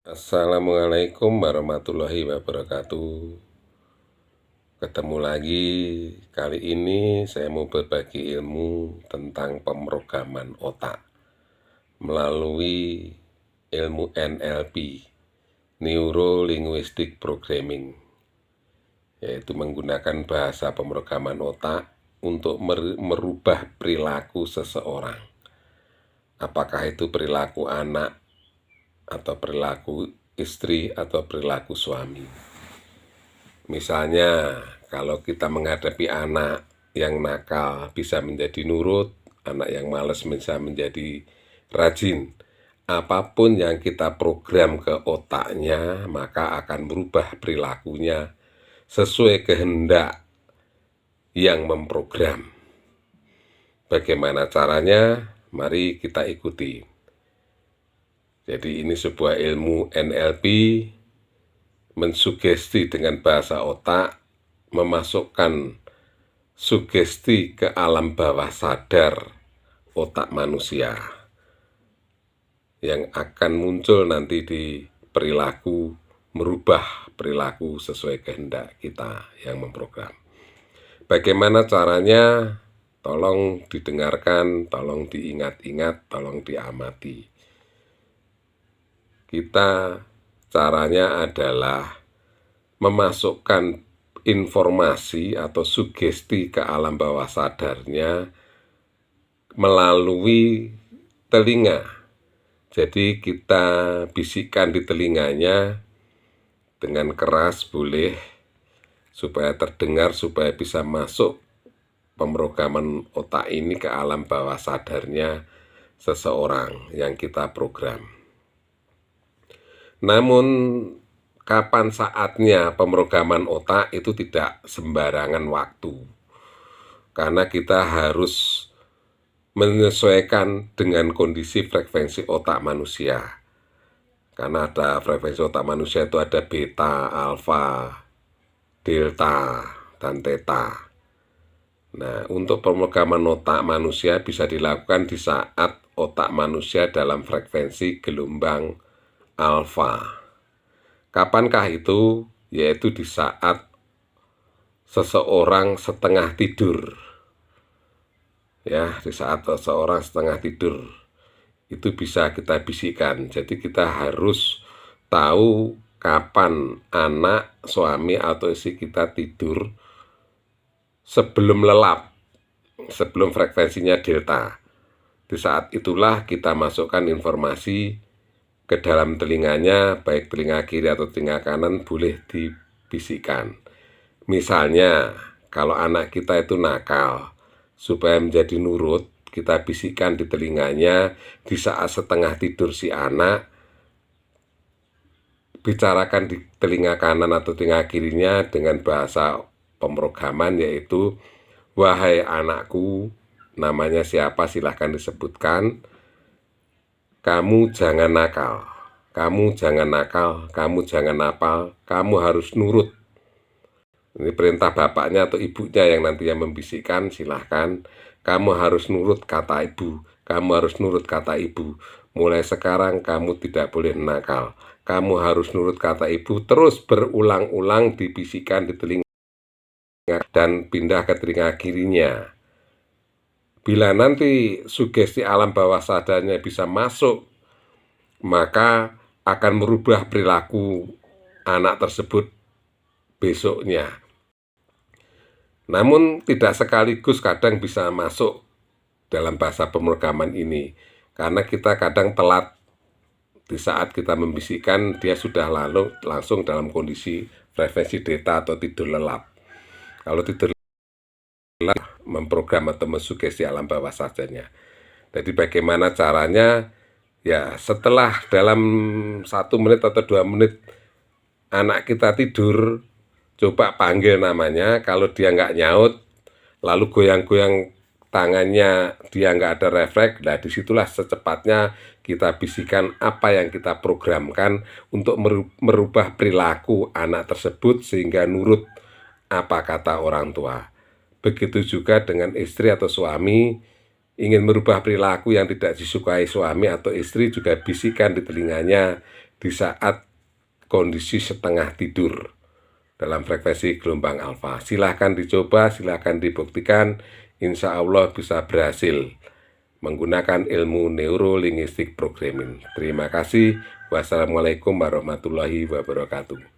Assalamualaikum warahmatullahi wabarakatuh. Ketemu lagi. Kali ini saya mau berbagi ilmu tentang pemrograman otak melalui ilmu NLP, Neuro Linguistic Programming, yaitu menggunakan bahasa pemrograman otak untuk merubah perilaku seseorang. Apakah itu perilaku anak, atau perilaku istri, atau perilaku suami. Misalnya, kalau kita menghadapi anak yang nakal bisa menjadi nurut, anak yang malas bisa menjadi rajin. Apapun yang kita program ke otaknya, maka akan berubah perilakunya sesuai kehendak yang memprogram. Bagaimana caranya? Mari kita ikuti. Jadi ini sebuah ilmu NLP, mensugesti dengan bahasa otak, memasukkan sugesti ke alam bawah sadar otak manusia yang akan muncul nanti di perilaku, merubah perilaku sesuai kehendak kita yang memprogram. Bagaimana caranya? Tolong didengarkan, tolong diingat-ingat, tolong diamati. Kita caranya adalah memasukkan informasi atau sugesti ke alam bawah sadarnya melalui telinga. Jadi kita bisikkan di telinganya dengan keras boleh, supaya terdengar, supaya bisa masuk pemrograman otak ini ke alam bawah sadarnya seseorang yang kita program. Namun, kapan saatnya pemrograman otak itu tidak sembarangan waktu. Karena kita harus menyesuaikan dengan kondisi frekuensi otak manusia. Karena ada frekuensi otak manusia itu ada beta, alfa, delta, dan theta. Nah, untuk pemrograman otak manusia bisa dilakukan di saat otak manusia dalam frekuensi gelombang alfa. Kapankah itu? Yaitu di saat seseorang setengah tidur. Ya, di saat seseorang setengah tidur itu bisa kita bisikkan. Jadi kita harus tahu kapan anak, suami, atau istri kita tidur sebelum lelap, sebelum frekuensinya delta. Di saat itulah kita masukkan informasi ke dalam telinganya, baik telinga kiri atau telinga kanan, boleh dibisikkan. Misalnya, kalau anak kita itu nakal, supaya menjadi nurut, kita bisikkan di telinganya di saat setengah tidur si anak, bicarakan di telinga kanan atau telinga kirinya dengan bahasa pemrograman, yaitu, wahai anakku, namanya siapa silahkan disebutkan, kamu jangan nakal, kamu jangan nakal, kamu jangan napal, kamu harus nurut. Ini perintah bapaknya atau ibunya yang nantinya membisikkan, silahkan. Kamu harus nurut kata ibu, kamu harus nurut kata ibu. Mulai sekarang kamu tidak boleh nakal, kamu harus nurut kata ibu. Terus berulang-ulang dibisikkan di telinga dan pindah ke telinga kirinya. Bila nanti sugesti alam bawah sadarnya bisa masuk, maka akan merubah perilaku anak tersebut besoknya. Namun tidak sekaligus kadang bisa masuk dalam bahasa pemrograman ini, karena kita kadang telat. Di saat kita membisikkan, dia sudah langsung dalam kondisi frekuensi delta atau tidur lelap. Kalau tidur lelap, memprogram atau mensugesti alam bawah sadarnya. Jadi bagaimana caranya? Ya, setelah dalam 1 menit atau 2 menit anak kita tidur, coba panggil namanya. Kalau dia nggak nyaut, lalu goyang-goyang tangannya, dia nggak ada refleks. Nah, disitulah secepatnya kita bisikan apa yang kita programkan untuk merubah perilaku anak tersebut sehingga nurut apa kata orang tua. Begitu juga dengan istri atau suami, ingin merubah perilaku yang tidak disukai suami atau istri, juga bisikan di telinganya, di saat kondisi setengah tidur dalam frekuensi gelombang alfa. Silahkan dicoba, silahkan dibuktikan, insya Allah bisa berhasil menggunakan ilmu neurolinguistic programming. Terima kasih. Wassalamualaikum warahmatullahi wabarakatuh.